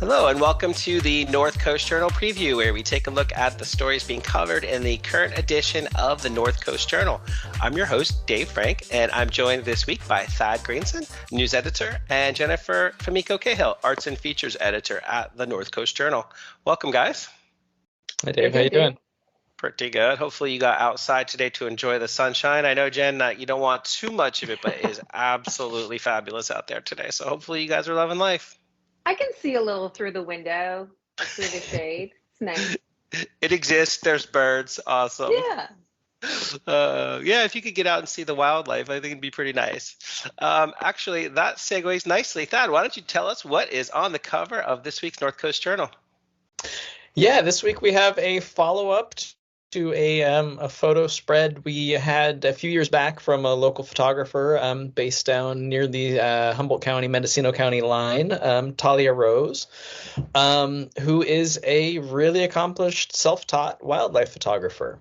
Hello and welcome to the North Coast Journal preview, where we take a look at the stories being covered in the current edition of the North Coast Journal. I'm your host, Dave Frank, and I'm joined this week by Thad Greenson, news editor, and Jennifer Famiko Cahill, arts and features editor at the North Coast Journal. Welcome, guys. Hi, Dave. How you doing? Pretty good. Hopefully you got outside today to enjoy the sunshine. I know, Jen, you don't want too much of it, but it is absolutely fabulous out there today. So hopefully you guys are loving life. I can see a little through the window, through the shade. It's nice. It exists. There's birds. Awesome. Yeah. Yeah, if you could get out and see the wildlife, I think it'd be pretty nice. Actually, that segues nicely. Thad, why don't you tell us what is on the cover of this week's North Coast Journal? Yeah, this week we have a follow-up to a photo spread we had a few years back from a local photographer based down near the Humboldt County, Mendocino County line, Talia Rose, who is a really accomplished self-taught wildlife photographer.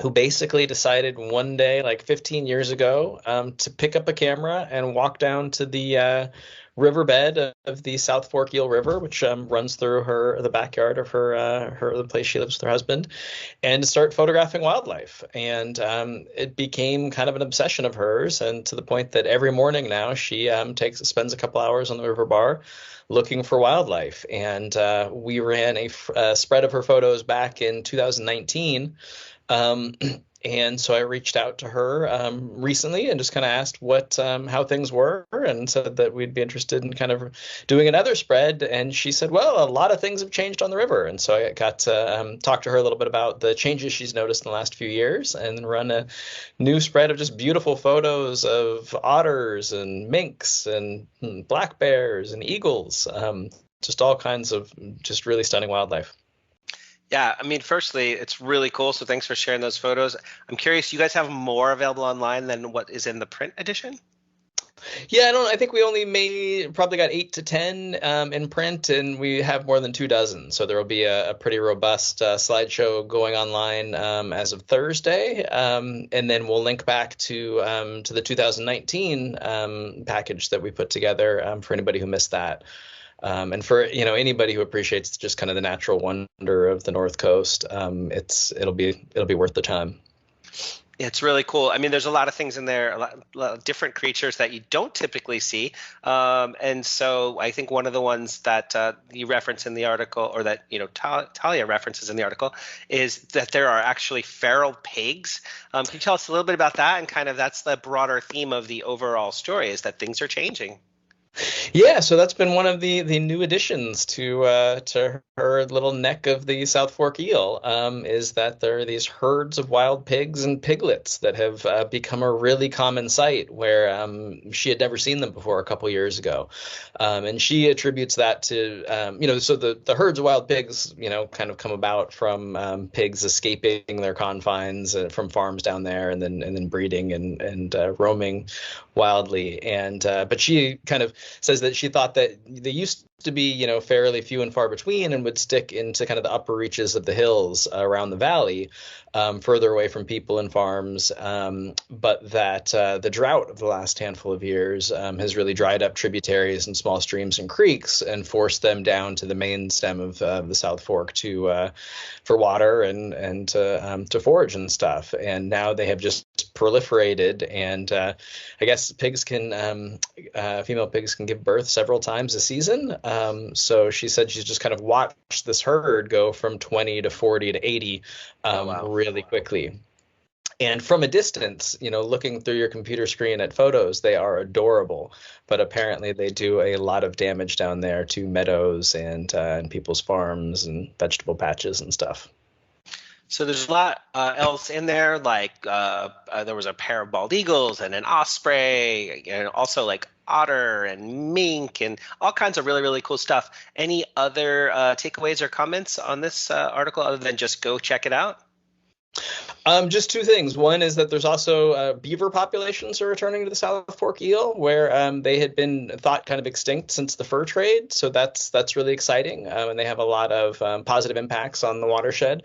Who basically decided one day, like 15 years ago, to pick up a camera and walk down to the riverbed of the South Fork Eel River, which runs through the backyard of the place she lives with her husband, and to start photographing wildlife. And it became kind of an obsession of hers, and to the point that every morning now she spends a couple hours on the river bar looking for wildlife. And we ran a spread of her photos back in 2019. And so I reached out to her recently and just kind of asked how things were, and said that we'd be interested in kind of doing another spread. And she said, well, a lot of things have changed on the river. And so I got to talk to her a little bit about the changes she's noticed in the last few years, and then run a new spread of just beautiful photos of otters and minks and black bears and eagles, just all kinds of just really stunning wildlife. Yeah, I mean, firstly, it's really cool. So thanks for sharing those photos. I'm curious, you guys have more available online than what is in the print edition? Yeah, I think we only probably got 8 to 10 in print, and we have more than 24. So there will be a pretty robust slideshow going online as of Thursday, and then we'll link back to the 2019 package that we put together for anybody who missed that. And for anybody who appreciates just kind of the natural wonder of the North Coast, it'll be worth the time. It's really cool. I mean, there's a lot of things in there, a lot of different creatures that you don't typically see. And so I think one of the ones that you reference in the article, or that Talia references in the article, is that there are actually feral pigs. Can you tell us a little bit about that? And kind of that's the broader theme of the overall story, is that things are changing. Yeah, so that's been one of the new additions to her little neck of the South Fork eel, is that there are these herds of wild pigs and piglets that have become a really common sight, where she had never seen them before a couple years ago. And she attributes that to, so the herds of wild pigs, kind of come about from pigs escaping their confines from farms down there, and then breeding and roaming wildly. And but she kind of says that she thought that they used to be, fairly few and far between, and would stick into kind of the upper reaches of the hills around the valley, further away from people and farms. But that the drought of the last handful of years has really dried up tributaries and small streams and creeks, and forced them down to the main stem of the South Fork for water and to forage and stuff. And now they have just proliferated, and I guess female pigs can give birth several times a season. So she said she's just kind of watched this herd go from 20 to 40 to 80 really quickly. And from a distance, looking through your computer screen at photos, they are adorable. But apparently they do a lot of damage down there to meadows and people's farms and vegetable patches and stuff. So there's a lot else in there, like there was a pair of bald eagles and an osprey, and also like otter and mink and all kinds of really, really cool stuff. Any other takeaways or comments on this article other than just go check it out? Just two things. One is that there's also beaver populations are returning to the South Fork eel, where they had been thought kind of extinct since the fur trade. So that's really exciting, and they have a lot of positive impacts on the watershed.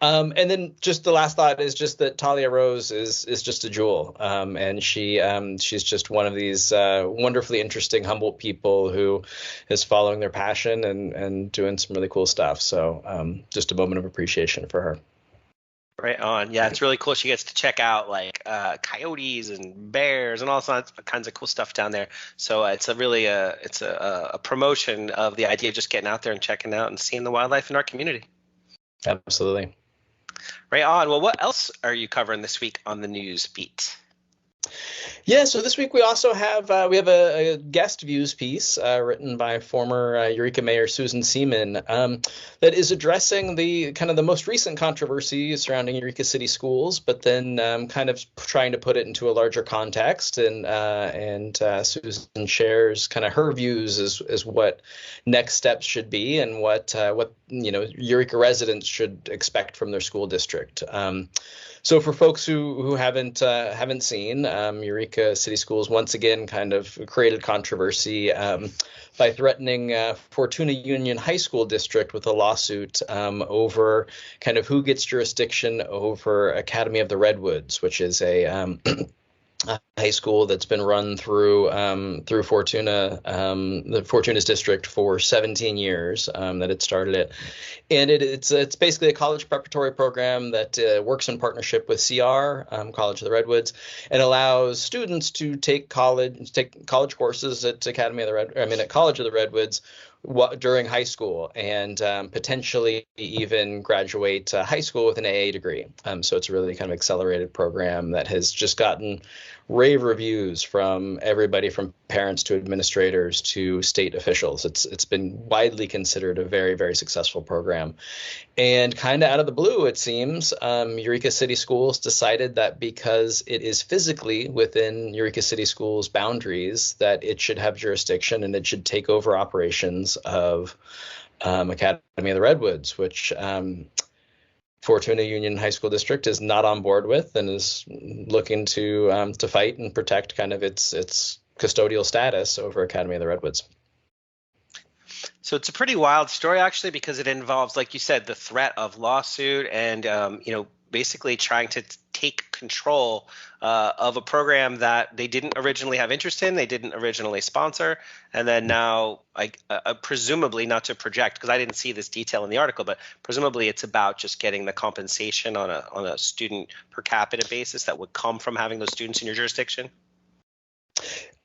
And then just the last thought is just that Talia Rose is just a jewel, and she's just one of these wonderfully interesting Humboldt people who is following their passion and doing some really cool stuff. So just a moment of appreciation for her. Right on. Yeah, it's really cool. She gets to check out like coyotes and bears and all sorts of kinds of cool stuff down there. So it's a really it's a promotion of the idea of just getting out there and checking out and seeing the wildlife in our community. Absolutely. Right on. Well, what else are you covering this week on the news beat? Yeah, so this week we also have a guest views piece written by former Eureka Mayor Susan Seaman that is addressing the kind of the most recent controversy surrounding Eureka City Schools, but then kind of trying to put it into a larger context. And Susan shares kind of her views as what next steps should be and what Eureka residents should expect from their school district. So for folks who haven't seen, Eureka City Schools once again kind of created controversy by threatening Fortuna Union High School District with a lawsuit over kind of who gets jurisdiction over Academy of the Redwoods, which is a high school that's been run through Fortuna, the Fortuna's district for 17 years that it started it. And it's basically a college preparatory program that works in partnership with CR, College of the Redwoods, and allows students to take college courses at College of the Redwoods during high school and potentially even graduate high school with an AA degree. So it's a really kind of accelerated program that has just gotten rave reviews from everybody from parents to administrators to state officials. It's been widely considered a very, very successful program. And kind of out of the blue, it seems, Eureka City Schools decided that because it is physically within Eureka City Schools boundaries, that it should have jurisdiction and it should take over operations of Academy of the Redwoods, which Fortuna Union High School District is not on board with and is looking to fight and protect kind of its custodial status over Academy of the Redwoods. So it's a pretty wild story, actually, because it involves, like you said, the threat of lawsuit and, basically trying to take control of a program that they didn't originally have interest in, they didn't originally sponsor, and then now, presumably, not to project, because I didn't see this detail in the article, but presumably it's about just getting the compensation on a student per capita basis that would come from having those students in your jurisdiction.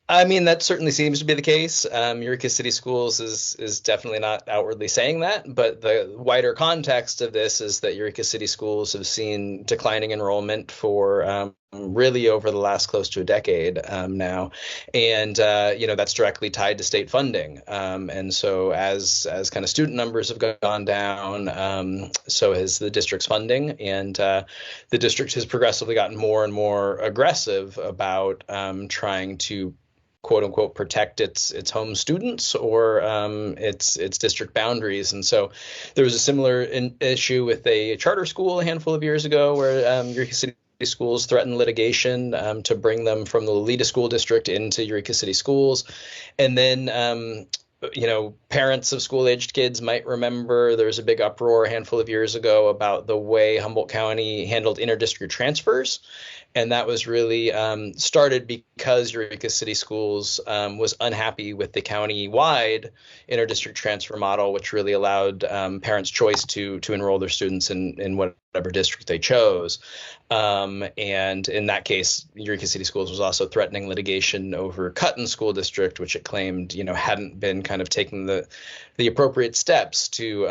I mean, that certainly seems to be the case. Eureka City Schools is definitely not outwardly saying that, but the wider context of this is that Eureka City Schools have seen declining enrollment for really over the last close to a decade now, and that's directly tied to state funding. And so as kind of student numbers have gone down, so has the district's funding, and the district has progressively gotten more and more aggressive about trying to quote unquote protect its home students or its district boundaries. And so there was a similar issue with a charter school a handful of years ago where Eureka City Schools threatened litigation to bring them from the Lolita School District into Eureka City Schools. And then parents of school-aged kids might remember there was a big uproar a handful of years ago about the way Humboldt County handled interdistrict transfers. And that was really started because Eureka City Schools was unhappy with the county-wide interdistrict transfer model, which really allowed parents choice to enroll their students in whatever district they chose. And in that case, Eureka City Schools was also threatening litigation over Cutton School District, which it claimed, hadn't been kind of taking the appropriate steps to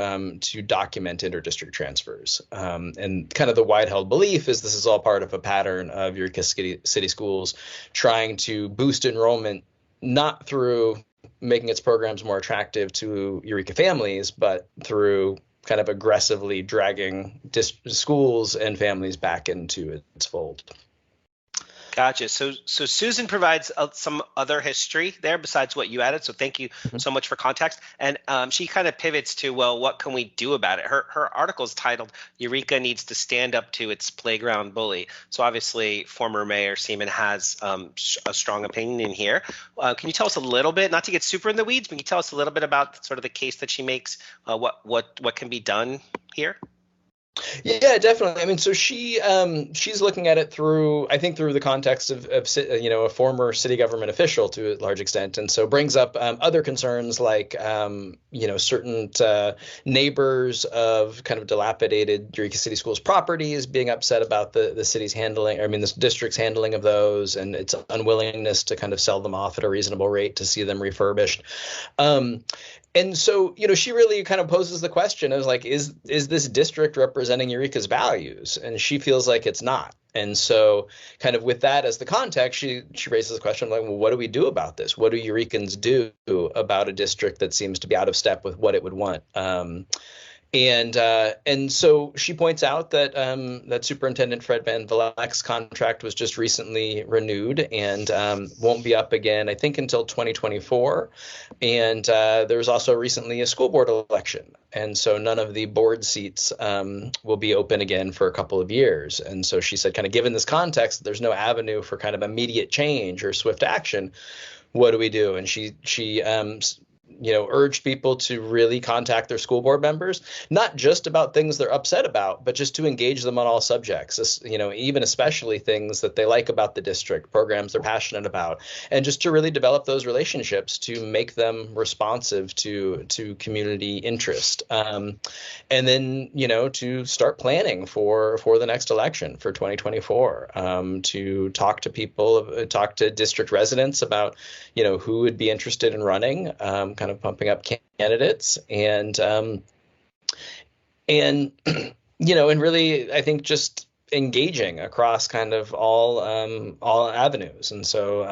document interdistrict transfers. And kind of the wide-held belief is this is all part of a pattern of Eureka City Schools trying to boost enrollment, not through making its programs more attractive to Eureka families, but through kind of aggressively dragging schools and families back into its fold. Gotcha. So Susan provides some other history there besides what you added. So thank you so much for context. And she kind of pivots to, well, what can we do about it? Her article is titled "Eureka Needs to Stand Up to Its Playground Bully." So obviously, former Mayor Seaman has a strong opinion here. Can you tell us a little bit, not to get super in the weeds, but can you tell us a little bit about sort of the case that she makes? What can be done here? Yeah, definitely. I mean, so she's looking at it through, I think, through the context of a former city government official to a large extent, and so brings up other concerns like certain neighbors of kind of dilapidated Eureka City Schools properties being upset about the city's handling, I mean, the district's handling of those, and its unwillingness to kind of sell them off at a reasonable rate to see them refurbished. And so, she really kind of poses the question as like, is this district representing Eureka's values? And she feels like it's not. And so kind of with that as the context, she raises the question like, well, what do we do about this? What do Eurekans do about a district that seems to be out of step with what it would want? And so she points out that that Superintendent Fred Van Vleck's contract was just recently renewed and won't be up again, I think, until 2024. And there was also recently a school board election. And so none of the board seats will be open again for a couple of years. And so she said, kind of given this context, there's no avenue for kind of immediate change or swift action. What do we do? And she urged people to really contact their school board members, not just about things they're upset about, but just to engage them on all subjects, even especially things that they like about the district, programs they're passionate about, and just to really develop those relationships to make them responsive to community interest. And then, to start planning for the next election for 2024, to talk to people, talk to district residents about, who would be interested in running, kind of pumping up candidates and really, I think, just engaging across kind of all avenues. And so,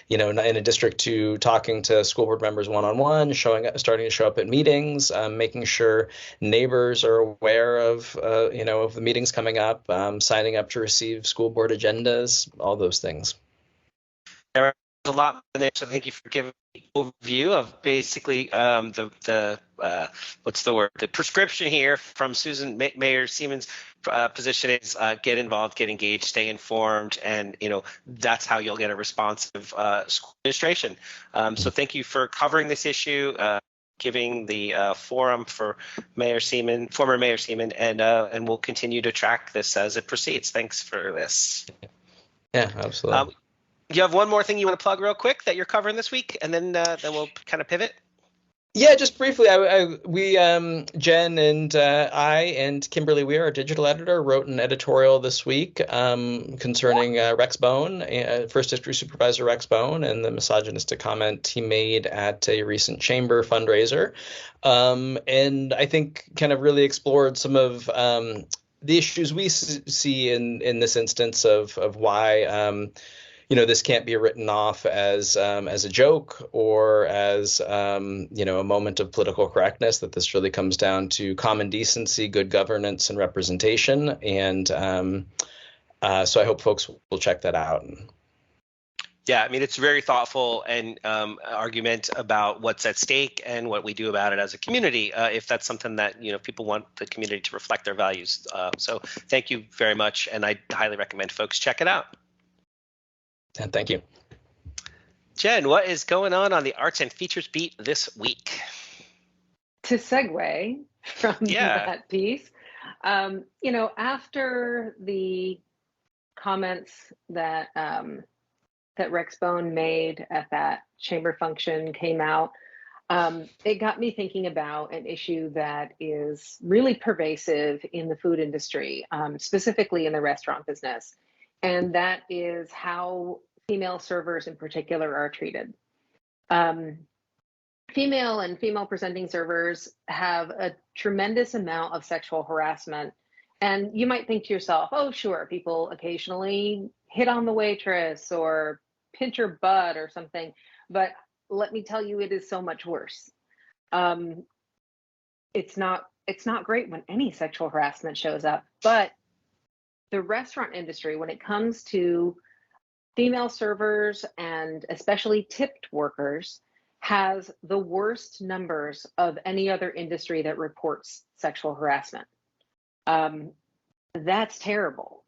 in addition to talking to school board members one-on-one, starting to show up at meetings, making sure neighbors are aware of the meetings coming up, signing up to receive school board agendas, all those things. There's a lot in there, so thank you for giving me an overview of basically the prescription here from Susan Mayor Seaman's position is get involved, get engaged, stay informed, and that's how you'll get a responsive school administration. So thank you for covering this issue, giving the forum for former Mayor Seaman, and we'll continue to track this as it proceeds. Thanks for this. Yeah, absolutely. You have one more thing you want to plug real quick that you're covering this week, and then we'll kind of pivot? Yeah, just briefly, we Jen and I and Kimberly Weir, our digital editor, wrote an editorial this week concerning Rex Bone, First District Supervisor Rex Bone, and the misogynistic comment he made at a recent chamber fundraiser. And I think kind of really explored some of the issues we see in this instance of why this can't be written off as a joke or as a moment of political correctness, that this really comes down to common decency, good governance, and representation. And so I hope folks will check that out. Yeah, I mean, it's very thoughtful and argument about what's at stake and what we do about it as a community, if that's something that people want the community to reflect their values. So thank you very much, and I highly recommend folks check it out. And thank you. Jen, what is going on the Arts and Features beat this week? To segue from that piece, after the comments that that Rex Bone made at that chamber function came out, it got me thinking about an issue that is really pervasive in the food industry, specifically in the restaurant business. And that is how female servers in particular are treated. Female and female presenting servers have a tremendous amount of sexual harassment. And you might think to yourself, oh, sure, people occasionally hit on the waitress or pinch her butt or something. But let me tell you, it is so much worse. It's not great when any sexual harassment shows up, but the restaurant industry, when it comes to female servers and especially tipped workers has the worst numbers of any other industry that reports sexual harassment. That's terrible.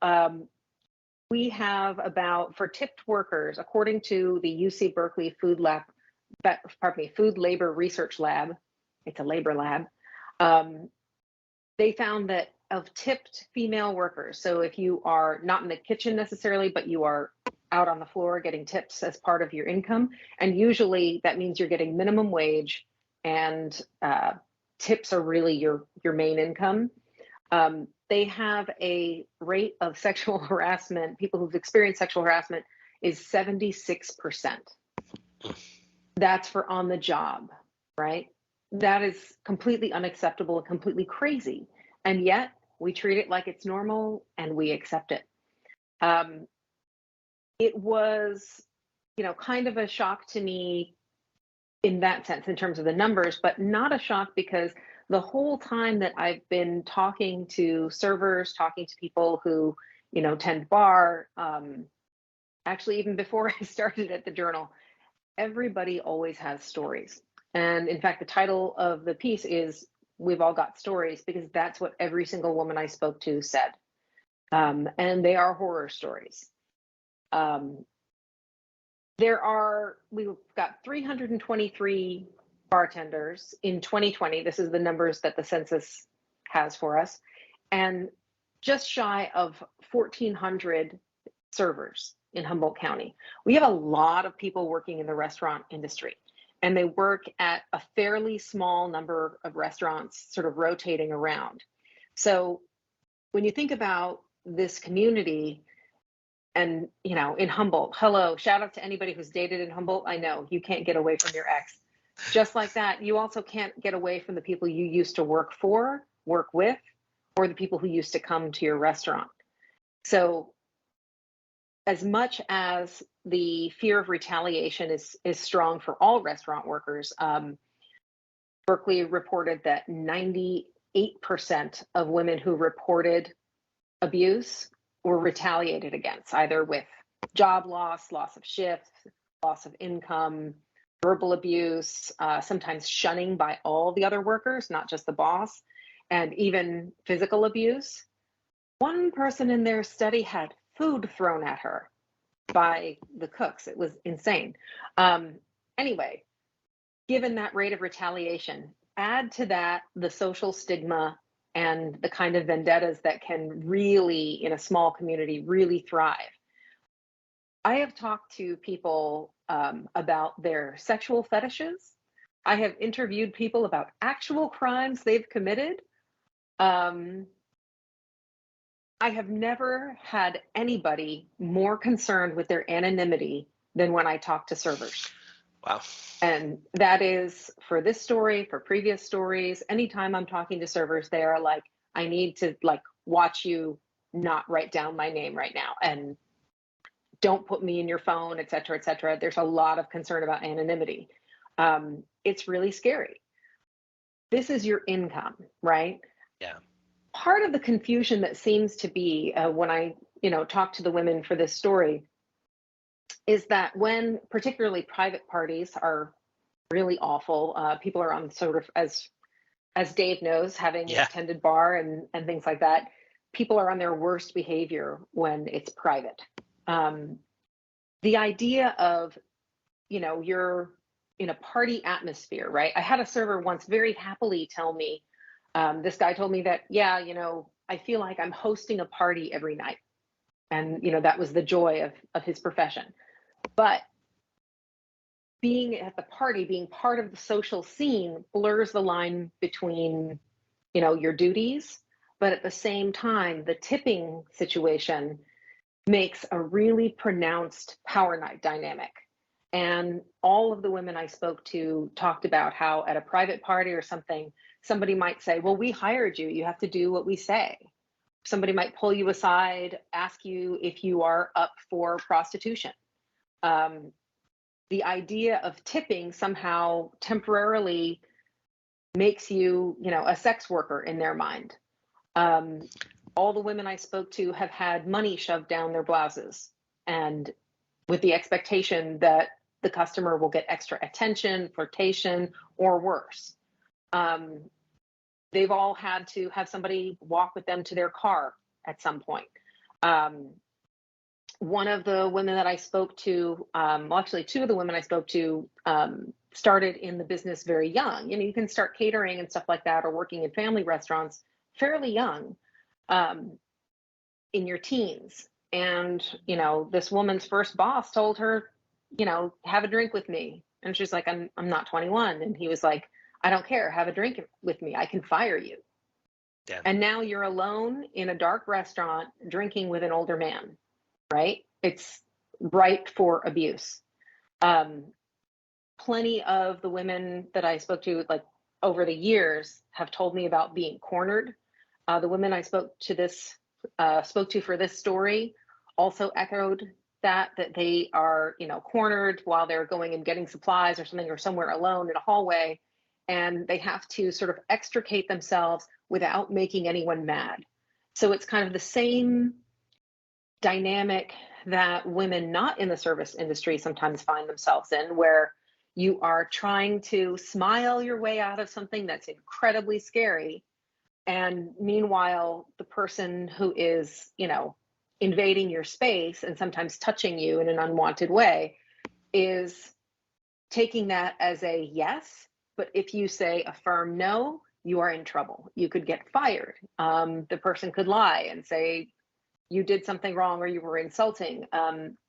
We have about, for tipped workers, according to the UC Berkeley Food Labor Research Lab, it's a labor lab, they found that of tipped female workers, so if you are not in the kitchen necessarily, but you are out on the floor getting tips as part of your income, and usually that means you're getting minimum wage and tips are really your main income. They have a rate of sexual harassment, people who've experienced sexual harassment is 76%. That's for on the job, right? That is completely unacceptable and completely crazy. And yet we treat it like it's normal and we accept it. It was, kind of a shock to me in that sense, in terms of the numbers, but not a shock because the whole time that I've been talking to servers, talking to people who, tend bar, actually even before I started at the Journal, everybody always has stories. And in fact, the title of the piece is We've All Got Stories, because that's what every single woman I spoke to said. And they are horror stories. We've got 323 bartenders in 2020. This is the numbers that the census has for us, and just shy of 1,400 servers in Humboldt County. We have a lot of people working in the restaurant industry, and they work at a fairly small number of restaurants sort of rotating around. So when you think about this community, and in Humboldt, hello, shout out to anybody who's dated in Humboldt. I know you can't get away from your ex. Just like that, you also can't get away from the people you used to work for, work with, or the people who used to come to your restaurant. So as much as the fear of retaliation is strong for all restaurant workers, Berkeley reported that 98% of women who reported abuse were retaliated against, either with job loss, loss of shifts, loss of income, verbal abuse, sometimes shunning by all the other workers, not just the boss, and even physical abuse. One person in their study had food thrown at her by the cooks. It was insane. Anyway, given that rate of retaliation, add to that the social stigma and the kind of vendettas that can really, in a small community, really thrive. I have talked to people about their sexual fetishes. I have interviewed people about actual crimes they've committed. I have never had anybody more concerned with their anonymity than when I talk to servers. Wow. And that is for this story, for previous stories. Anytime I'm talking to servers, they are like, I need to watch you not write down my name right now, and don't put me in your phone, et cetera, et cetera. There's a lot of concern about anonymity. It's really scary. This is your income, right? Yeah. Part of the confusion that seems to be when I, talk to the women for this story is that when particularly private parties are really awful, people are on sort of, as Dave knows, having attended bar and things like that, people are on their worst behavior when it's private. The idea of, you're in a party atmosphere, right? I had a server once very happily tell me, this guy told me that, I feel like I'm hosting a party every night. And, that was the joy of his profession. But being at the party, being part of the social scene blurs the line between, your duties. But at the same time, the tipping situation makes a really pronounced power night dynamic. And all of the women I spoke to talked about how at a private party or something, somebody might say, well, we hired you. You have to do what we say. Somebody might pull you aside, ask you if you are up for prostitution. The idea of tipping somehow temporarily makes you, a sex worker in their mind. All the women I spoke to have had money shoved down their blouses. And with the expectation that the customer will get extra attention, flirtation, or worse. They've all had to have somebody walk with them to their car at some point. One of the women that I spoke to, well, actually, two of the women I spoke to started in the business very young. You know, you can start catering and stuff like that, or working in family restaurants fairly young, in your teens. And, you know, this woman's first boss told her, you know, have a drink with me. And she's like, I'm not 21. And he was like, I don't care. Have a drink with me. I can fire you. Yeah. And now you're alone in a dark restaurant drinking with an older man, right? It's ripe for abuse. Plenty of the women that I spoke to, like over the years, have told me about being cornered. The women I spoke to for this story also echoed that they are, you know, cornered while they're going and getting supplies or something, or somewhere alone in a hallway, and they have to sort of extricate themselves without making anyone mad. So it's kind of the same dynamic that women not in the service industry sometimes find themselves in, where you are trying to smile your way out of something that's incredibly scary. And meanwhile, the person who is, you know, invading your space and sometimes touching you in an unwanted way is taking that as a yes. But if you say a firm no, you are in trouble. You could get fired. The person could lie and say you did something wrong or you were insulting.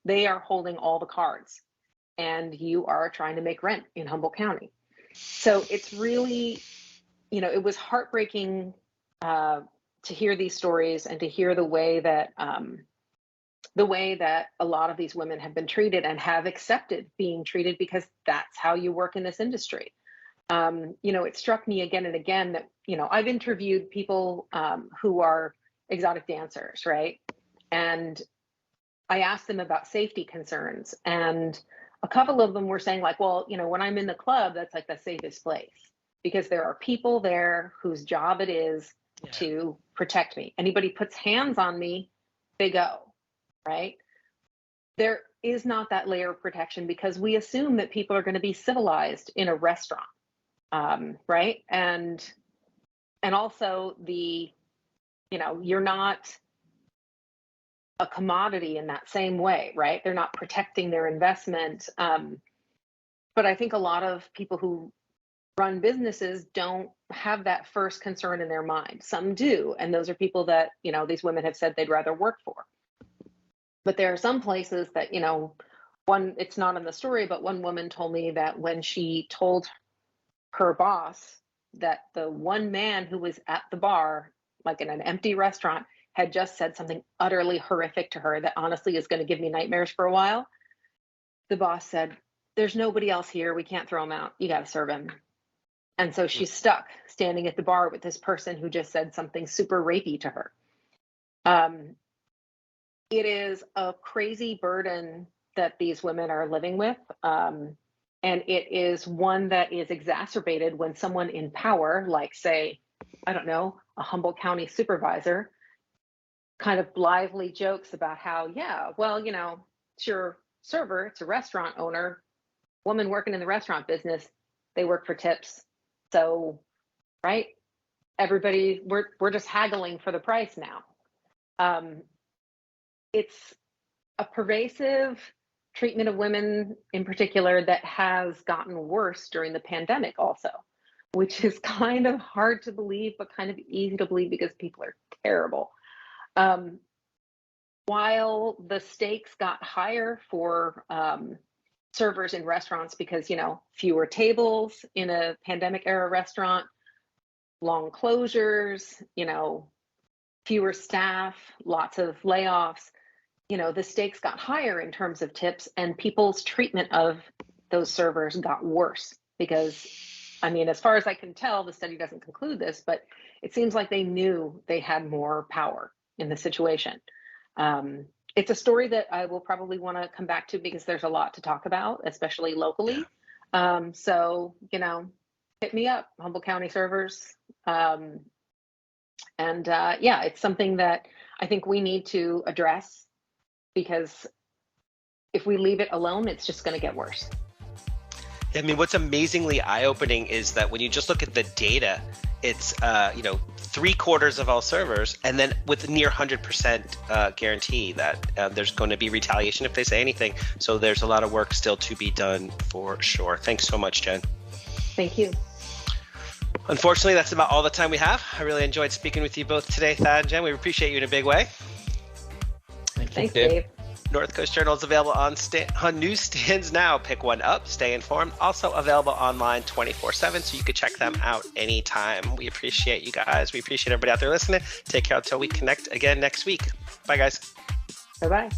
They are holding all the cards, and you are trying to make rent in Humboldt County. So it's really, you know, it was heartbreaking to hear these stories and to hear the way that a lot of these women have been treated and have accepted being treated, because that's how you work in this industry. You know, it struck me again and again that, you know, I've interviewed people who are exotic dancers, right? And I asked them about safety concerns, and a couple of them were saying like, well, you know, when I'm in the club, that's like the safest place, because there are people there whose job it is to protect me. Anybody puts hands on me, they go, right? There is not that layer of protection because we assume that people are going to be civilized in a restaurant, right? And also the, you know, you're not a commodity in that same way, right? They're not protecting their investment. But I think a lot of people who run businesses don't have that first concern in their mind. Some do, and those are people that, you know, these women have said they'd rather work for. But there are some places that, you know, it's not in the story, but one woman told me that when she told her boss that the one man who was at the bar, like in an empty restaurant, had just said something utterly horrific to her that honestly is going to give me nightmares for a while, the boss said, there's nobody else here. We can't throw him out. You got to serve him. And so she's stuck standing at the bar with this person who just said something super rapey to her. It is a crazy burden that these women are living with. And it is one that is exacerbated when someone in power, like say, I don't know, a Humboldt County supervisor, kind of blithely jokes about how, yeah, well, you know, it's your server, it's a restaurant owner, woman working in the restaurant business, they work for tips. So, right, everybody, we're just haggling for the price now. It's a pervasive treatment of women in particular that has gotten worse during the pandemic also, which is kind of hard to believe, but kind of easy to believe because people are terrible. While the stakes got higher for servers in restaurants because, you know, fewer tables in a pandemic era restaurant, long closures, you know, fewer staff, lots of layoffs, you know, the stakes got higher in terms of tips, and people's treatment of those servers got worse because, I mean, as far as I can tell, the study doesn't conclude this, but it seems like they knew they had more power in the situation. It's a story that I will probably want to come back to because there's a lot to talk about, especially locally. So, you know, hit me up, Humboldt County servers. Yeah, it's something that I think we need to address because if we leave it alone, it's just going to get worse. I mean, what's amazingly eye-opening is that when you just look at the data, it's 3/4 of all servers, and then with near 100% guarantee that there's going to be retaliation if they say anything. So there's a lot of work still to be done for sure. Thanks so much, Jen. Thank you. Unfortunately, that's about all the time we have. I really enjoyed speaking with you both today, Thad and Jen. We appreciate you in a big way. Thanks, Dave. North Coast Journal is available on newsstands now. Pick one up, stay informed. Also available online 24/7, so you can check them out anytime. We appreciate you guys. We appreciate everybody out there listening. Take care until we connect again next week. Bye, guys. Bye-bye.